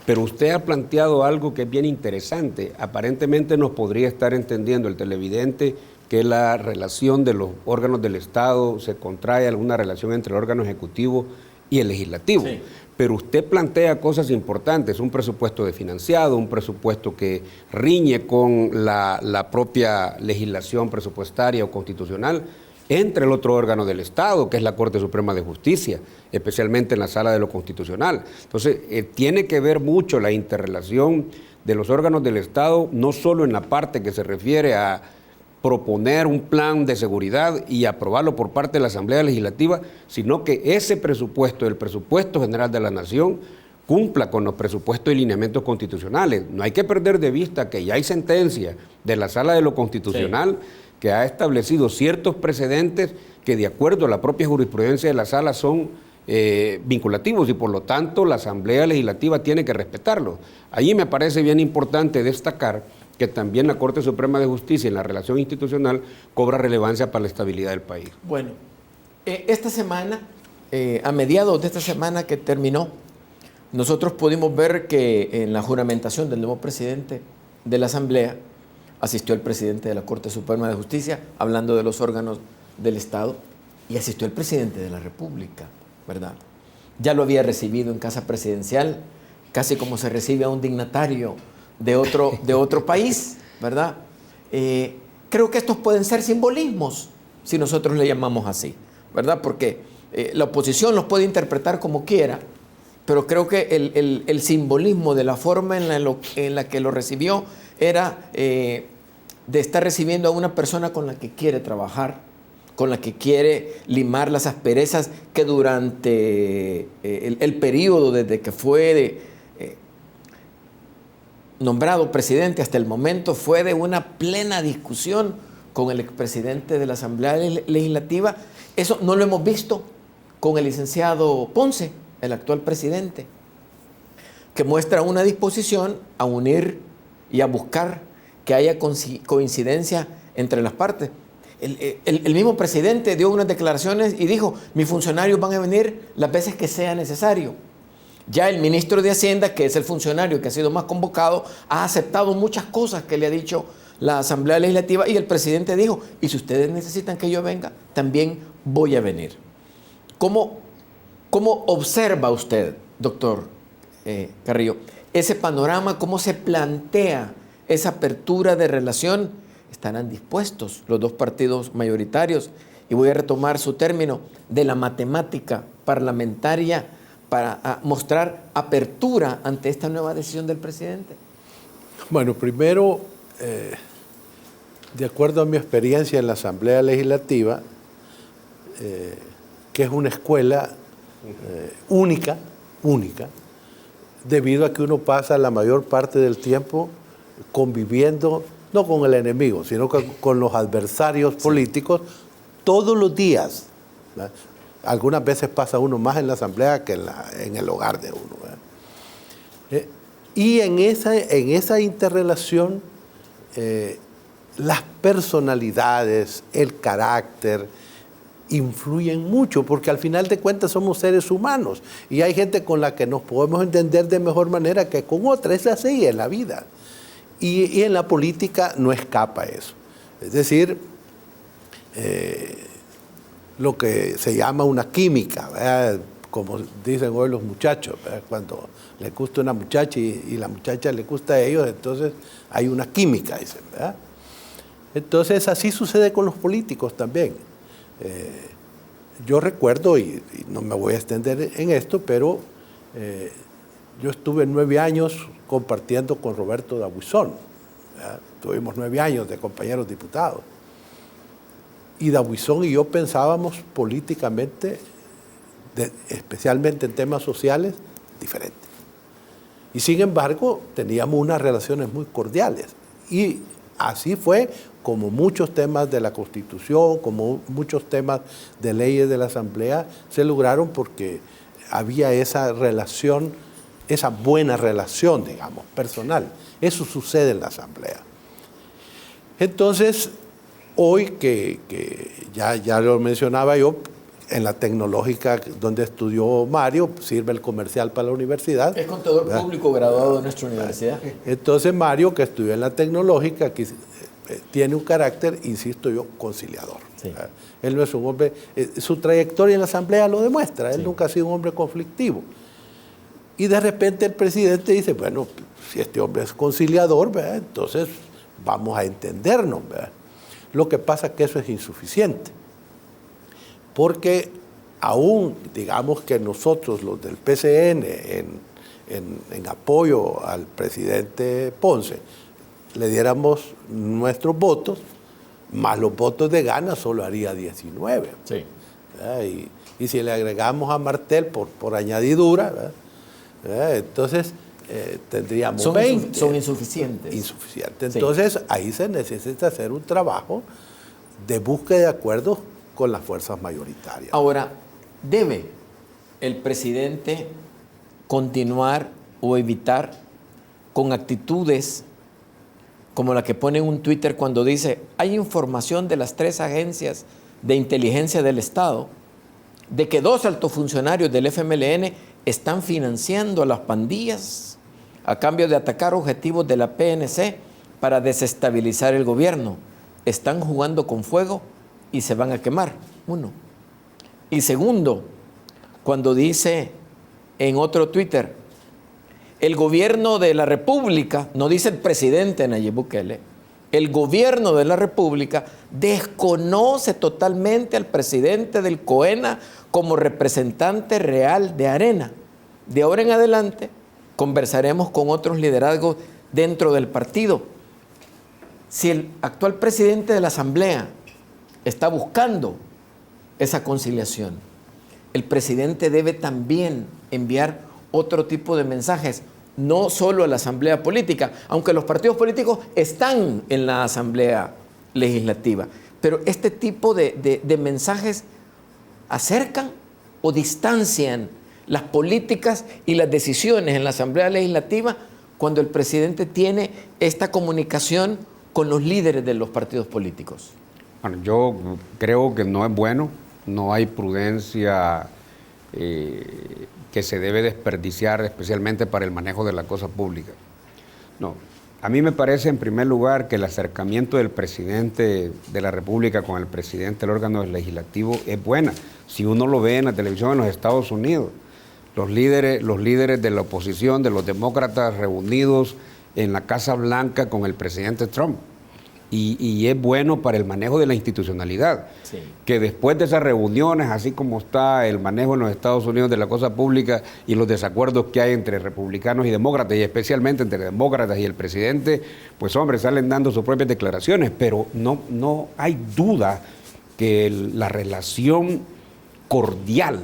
pero usted ha planteado algo que es bien interesante. Aparentemente nos podría estar entendiendo el televidente que la relación de los órganos del Estado se contrae alguna relación entre el órgano ejecutivo y el legislativo. Sí. pero usted plantea cosas importantes, un presupuesto desfinanciado, un presupuesto que riñe con la propia legislación presupuestaria o constitucional, entre el otro órgano del Estado, que es la Corte Suprema de Justicia, especialmente en la Sala de lo Constitucional. Entonces, tiene que ver mucho la interrelación de los órganos del Estado, no solo en la parte que se refiere a proponer un plan de seguridad y aprobarlo por parte de la Asamblea Legislativa, sino que ese presupuesto, el presupuesto general de la Nación, cumpla con los presupuestos y lineamientos constitucionales. No hay que perder de vista que ya hay sentencia de la Sala de lo Constitucional que ha establecido ciertos precedentes que, de acuerdo a la propia jurisprudencia de la Sala, son vinculativos y por lo tanto la Asamblea Legislativa tiene que respetarlos. Ahí me parece bien importante destacar que también la Corte Suprema de Justicia en la relación institucional cobra relevancia para la estabilidad del país. Bueno, esta semana, a mediados de esta semana que terminó, nosotros pudimos ver que en la juramentación del nuevo presidente de la Asamblea asistió el presidente de la Corte Suprema de Justicia, hablando de los órganos del Estado, y asistió el presidente de la República, ¿verdad? Ya lo había recibido en casa presidencial, casi como se recibe a un dignatario de otro país, ¿verdad? Creo que estos pueden ser simbolismos, si nosotros le llamamos así, ¿verdad? Porque la oposición los puede interpretar como quiera, pero creo que el simbolismo de la forma en la que lo recibió era de estar recibiendo a una persona con la que quiere trabajar, con la que quiere limar las asperezas que durante el periodo desde que fue nombrado presidente hasta el momento fue de una plena discusión con el expresidente de la Asamblea Legislativa. Eso no lo hemos visto con el licenciado Ponce, el actual presidente, que muestra una disposición a unir y a buscar que haya coincidencia entre las partes. El mismo presidente dio unas declaraciones y dijo, mis funcionarios van a venir las veces que sea necesario. Ya el ministro de Hacienda, que es el funcionario que ha sido más convocado, ha aceptado muchas cosas que le ha dicho la Asamblea Legislativa y el presidente dijo, y si ustedes necesitan que yo venga, también voy a venir. ¿Cómo observa usted, doctor Carrillo, ese panorama? ¿Cómo se plantea esa apertura de relación? ¿Estarán dispuestos los dos partidos mayoritarios? Y voy a retomar su término de la matemática parlamentaria para mostrar apertura ante esta nueva decisión del presidente. Bueno, primero, de acuerdo a mi experiencia en la Asamblea Legislativa, que es una escuela única, debido a que uno pasa la mayor parte del tiempo conviviendo, no con el enemigo, sino con los adversarios políticos todos los días, ¿verdad? Algunas veces pasa uno más en la asamblea que en el hogar de uno, ¿verdad? Y en esa interrelación, las personalidades, el carácter, influyen mucho, porque al final de cuentas somos seres humanos y hay gente con la que nos podemos entender de mejor manera que con otra. Es así en la vida. Y en la política no escapa eso. Es decir, lo que se llama una química, ¿verdad? Como dicen hoy los muchachos, ¿verdad? Cuando les gusta una muchacha y la muchacha le gusta a ellos, entonces hay una química, dicen, ¿verdad? Entonces así sucede con los políticos también. Yo recuerdo, y no me voy a extender en esto, pero yo estuve 9 años compartiendo con Roberto Dabuizón, ¿verdad? Tuvimos 9 años de compañeros diputados. Y Dabuizón y yo pensábamos políticamente, especialmente en temas sociales, diferentes. Y sin embargo, teníamos unas relaciones muy cordiales. Y así fue como muchos temas de la Constitución, como muchos temas de leyes de la Asamblea, se lograron porque había esa relación, esa buena relación, digamos, personal. Eso sucede en la Asamblea. Entonces, hoy que ya lo mencionaba yo, en la tecnológica donde estudió Mario, sirve el comercial para la universidad. Es contador público graduado de nuestra universidad. Entonces Mario, que estudió en la tecnológica, que tiene un carácter, insisto yo, conciliador. Sí. Él no es un hombre, su trayectoria en la Asamblea lo demuestra, él nunca ha sido un hombre conflictivo. Y de repente el presidente dice, bueno, si este hombre es conciliador, ¿verdad?, entonces vamos a entendernos, ¿verdad? Lo que pasa es que eso es insuficiente, porque aún, digamos que nosotros, los del PCN, en apoyo al presidente Ponce, le diéramos nuestros votos, más los votos de Gana, solo haría 19. Sí. Y si le agregamos a Martel por añadidura, ¿verdad?, entonces tendríamos 20. Son insuficientes. Insuficientes. Sí. Entonces ahí se necesita hacer un trabajo de búsqueda de acuerdos con las fuerzas mayoritarias. Ahora, ¿debe el presidente continuar o evitar con actitudes como la que pone en un Twitter cuando dice: hay información de las 3 agencias de inteligencia del Estado de que 2 altos funcionarios del FMLN están financiando a las pandillas a cambio de atacar objetivos de la PNC para desestabilizar el gobierno? Están jugando con fuego y se van a quemar, 1. Y segundo, cuando dice en otro Twitter, el gobierno de la República, no dice el presidente Nayib Bukele, el gobierno de la República desconoce totalmente al presidente del COENA como representante real de Arena. De ahora en adelante conversaremos con otros liderazgos dentro del partido. Si el actual presidente de la Asamblea está buscando esa conciliación, el presidente debe también enviar otro tipo de mensajes, no solo a la Asamblea Política, aunque los partidos políticos están en la Asamblea Legislativa, pero este tipo de mensajes acercan o distancian las políticas y las decisiones en la Asamblea Legislativa cuando el presidente tiene esta comunicación con los líderes de los partidos políticos. Bueno, yo creo que no es bueno, no hay prudencia que se debe desperdiciar, especialmente para el manejo de la cosa pública. No, a mí me parece en primer lugar que el acercamiento del presidente de la República con el presidente del órgano legislativo es buena. Si uno lo ve en la televisión en los Estados Unidos, los líderes de la oposición, de los demócratas reunidos en la Casa Blanca con el presidente Trump. Y es bueno para el manejo de la institucionalidad. Sí. Que después de esas reuniones, así como está el manejo en los Estados Unidos de la cosa pública y los desacuerdos que hay entre republicanos y demócratas, y especialmente entre demócratas y el presidente, pues hombre, salen dando sus propias declaraciones, pero no hay duda que la relación cordial,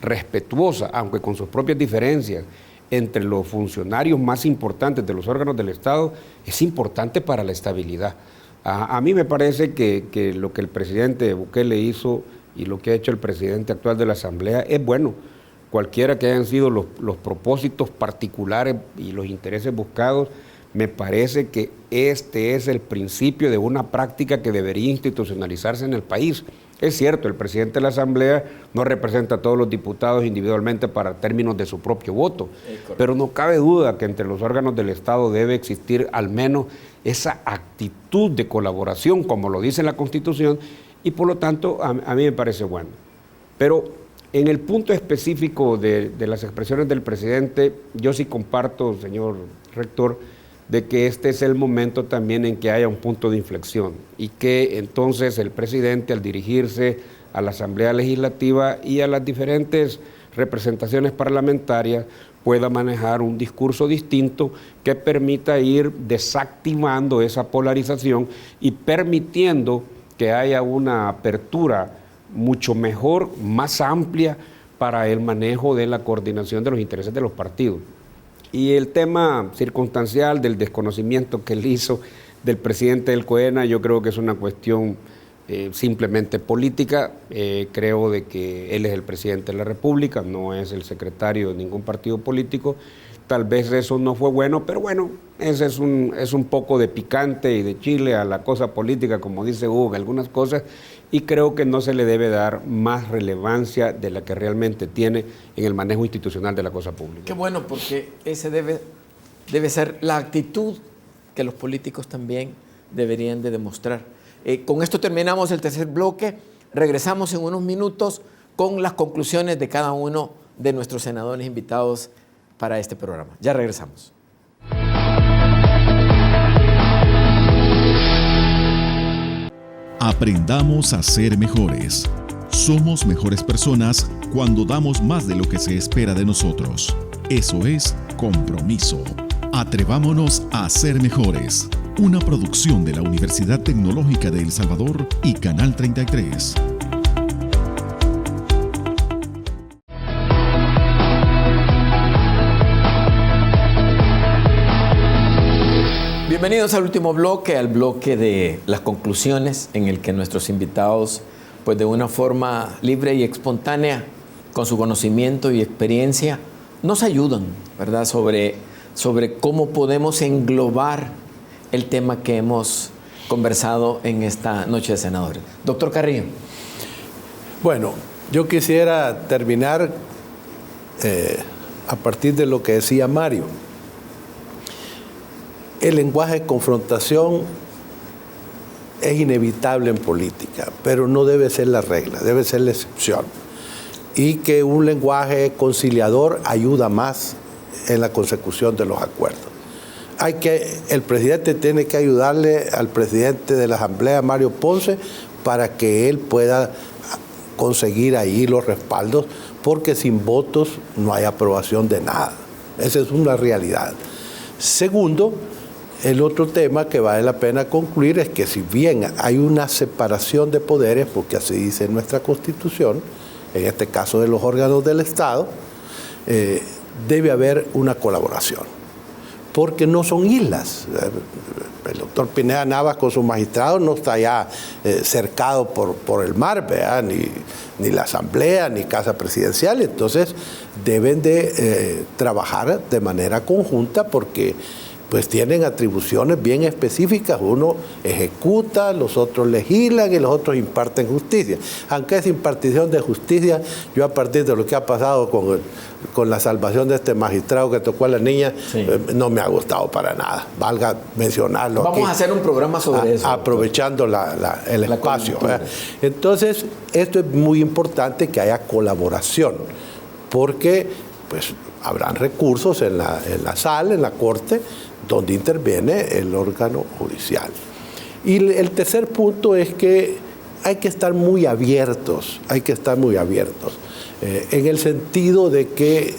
respetuosa, aunque con sus propias diferencias, entre los funcionarios más importantes de los órganos del Estado, es importante para la estabilidad. A mí me parece que lo que el presidente Bukele hizo y lo que ha hecho el presidente actual de la Asamblea es bueno. Cualquiera que hayan sido los propósitos particulares y los intereses buscados, me parece que este es el principio de una práctica que debería institucionalizarse en el país. Es cierto, el presidente de la Asamblea no representa a todos los diputados individualmente para términos de su propio voto, pero no cabe duda que entre los órganos del Estado debe existir al menos esa actitud de colaboración, como lo dice la Constitución, y por lo tanto a mí me parece bueno. Pero en el punto específico de las expresiones del presidente, yo sí comparto, señor rector, de que este es el momento también en que haya un punto de inflexión y que entonces el presidente, al dirigirse a la Asamblea Legislativa y a las diferentes representaciones parlamentarias, pueda manejar un discurso distinto que permita ir desactivando esa polarización y permitiendo que haya una apertura mucho mejor, más amplia para el manejo de la coordinación de los intereses de los partidos. Y el tema circunstancial del desconocimiento que él hizo del presidente del COENA, yo creo que es una cuestión simplemente política. Creo de que él es el presidente de la República, no es el secretario de ningún partido político. Tal vez eso no fue bueno, pero bueno, ese es un poco de picante y de chile a la cosa política, como dice Hugo, algunas cosas, y creo que no se le debe dar más relevancia de la que realmente tiene en el manejo institucional de la cosa pública. Qué bueno, porque ese debe ser la actitud que los políticos también deberían de demostrar. Con esto terminamos el tercer bloque. Regresamos en unos minutos con las conclusiones de cada uno de nuestros senadores invitados para este programa. Ya regresamos. Aprendamos a ser mejores. Somos mejores personas cuando damos más de lo que se espera de nosotros. Eso es compromiso. Atrevámonos a ser mejores. Una producción de la Universidad Tecnológica de El Salvador y Canal 33. Bienvenidos al último bloque, al bloque de las conclusiones, en el que nuestros invitados, pues de una forma libre y espontánea, con su conocimiento y experiencia, nos ayudan, ¿verdad?, sobre cómo podemos englobar el tema que hemos conversado en esta noche de senadores. Doctor Carrillo. Bueno, yo quisiera terminar a partir de lo que decía Mario. El lenguaje de confrontación es inevitable en política, pero no debe ser la regla, debe ser la excepción. Y que un lenguaje conciliador ayuda más en la consecución de los acuerdos. El presidente tiene que ayudarle al presidente de la Asamblea, Mario Ponce, para que él pueda conseguir ahí los respaldos, porque sin votos no hay aprobación de nada. Esa es una realidad. Segundo, el otro tema que vale la pena concluir es que si bien hay una separación de poderes, porque así dice nuestra Constitución, en este caso de los órganos del Estado, debe haber una colaboración, porque no son islas. El doctor Pineda Navas con sus magistrados no está ya cercado por el mar, ¿verdad? Ni la Asamblea, ni Casa Presidencial. Entonces deben de trabajar de manera conjunta, porque pues tienen atribuciones bien específicas. Uno ejecuta, los otros legislan y los otros imparten justicia. Aunque esa impartición de justicia, yo a partir de lo que ha pasado con la salvación de este magistrado que tocó a la niña, sí, no me ha gustado para nada. Valga mencionarlo. Vamos a hacer un programa sobre eso. Aprovechando el espacio. Entonces, esto es muy importante, que haya colaboración, porque pues habrán recursos en la sala, en la corte, donde interviene el órgano judicial. Y el tercer punto es que hay que estar muy abiertos, en el sentido de que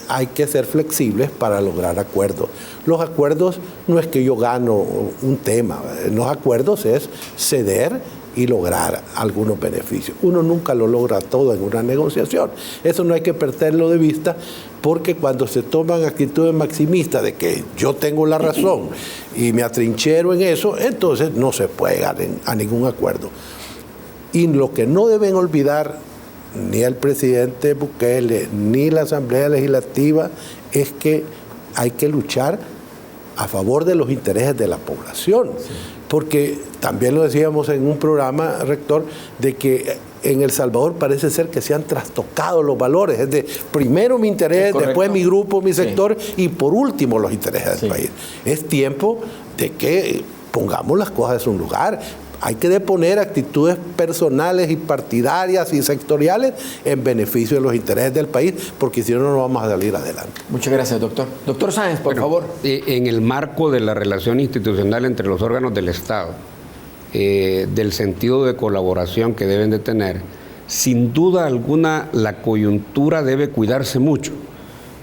hay que ser flexibles para lograr acuerdos. Los acuerdos no es que yo gano un tema, los acuerdos es ceder y lograr algunos beneficios. Uno nunca lo logra todo en una negociación. Eso no hay que perderlo de vista, porque cuando se toman actitudes maximistas de que yo tengo la razón y me atrinchero en eso, entonces no se puede llegar a ningún acuerdo. Y lo que no deben olvidar ni el presidente Bukele ni la Asamblea Legislativa es que hay que luchar a favor de los intereses de la población. Sí. Porque también lo decíamos en un programa, rector, de que en El Salvador parece ser que se han trastocado los valores. Es de primero mi interés, después mi grupo, mi sector, sí, y por último los intereses del país. Es tiempo de que pongamos las cosas en su lugar. Hay que deponer actitudes personales y partidarias y sectoriales en beneficio de los intereses del país, porque si no, no vamos a salir adelante. Muchas gracias, doctor. Doctor Sáenz, por favor. En el marco de la relación institucional entre los órganos del Estado, del sentido de colaboración que deben de tener, sin duda alguna la coyuntura debe cuidarse mucho.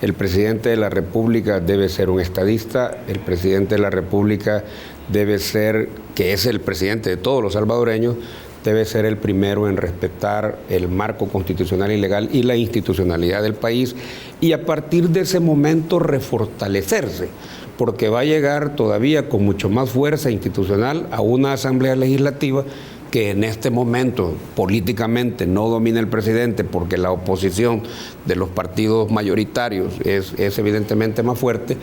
El presidente de la República debe ser un estadista, el presidente de la República debe ser, que es el presidente de todos los salvadoreños, debe ser el primero en respetar el marco constitucional y legal y la institucionalidad del país, y a partir de ese momento refortalecerse, porque va a llegar todavía con mucho más fuerza institucional a una asamblea legislativa que en este momento políticamente no domina el presidente, porque la oposición de los partidos mayoritarios es evidentemente más fuerte,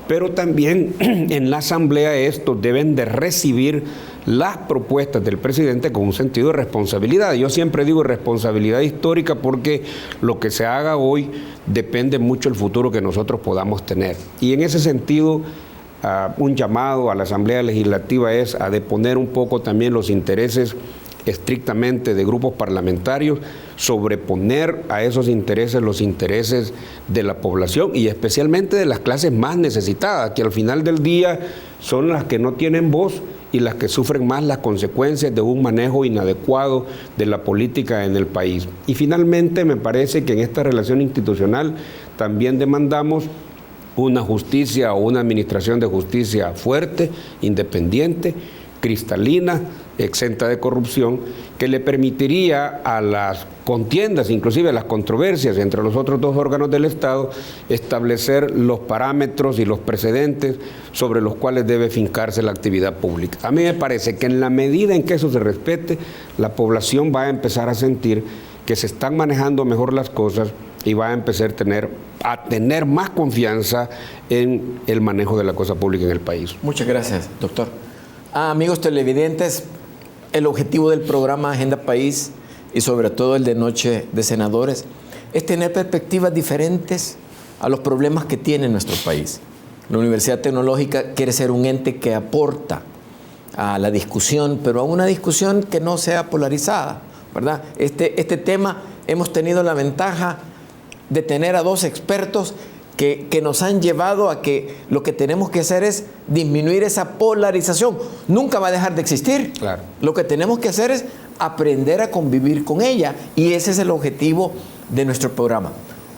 pero también en la asamblea estos deben de recibir las propuestas del presidente con un sentido de responsabilidad. Yo siempre digo responsabilidad histórica, porque lo que se haga hoy depende mucho del futuro que nosotros podamos tener. Y en ese sentido, un llamado a la Asamblea Legislativa es a deponer un poco también los intereses estrictamente de grupos parlamentarios, sobreponer a esos intereses los intereses de la población y especialmente de las clases más necesitadas, que al final del día son las que no tienen voz y las que sufren más las consecuencias de un manejo inadecuado de la política en el país. Y finalmente me parece que en esta relación institucional también demandamos una justicia o una administración de justicia fuerte, independiente, cristalina, exenta de corrupción, que le permitiría a las contiendas, inclusive a las controversias entre los otros dos órganos del Estado, establecer los parámetros y los precedentes sobre los cuales debe fincarse la actividad pública. A mí me parece que en la medida en que eso se respete, la población va a empezar a sentir que se están manejando mejor las cosas y va a empezar a tener más confianza en el manejo de la cosa pública en el país. Muchas gracias, doctor. Amigos televidentes, el objetivo del programa Agenda País y sobre todo el de Noche de Senadores es tener perspectivas diferentes a los problemas que tiene nuestro país. La Universidad Tecnológica quiere ser un ente que aporta a la discusión, pero a una discusión que no sea polarizada, ¿verdad? Este tema hemos tenido la ventaja de tener a dos expertos que nos han llevado a que lo que tenemos que hacer es disminuir esa polarización. Nunca va a dejar de existir. Claro. Lo que tenemos que hacer es aprender a convivir con ella y ese es el objetivo de nuestro programa.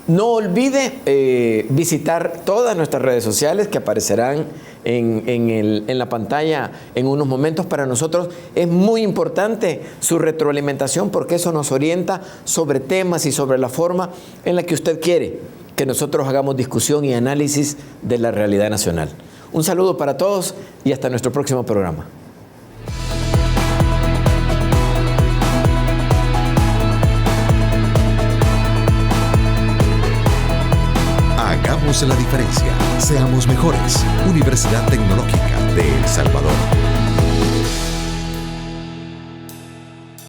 No olvide visitar todas nuestras redes sociales que aparecerán en la pantalla en unos momentos. Para nosotros es muy importante su retroalimentación porque eso nos orienta sobre temas y sobre la forma en la que usted quiere que nosotros hagamos discusión y análisis de la realidad nacional. Un saludo para todos y hasta nuestro próximo programa. Hagamos la diferencia. Seamos mejores. Universidad Tecnológica de El Salvador.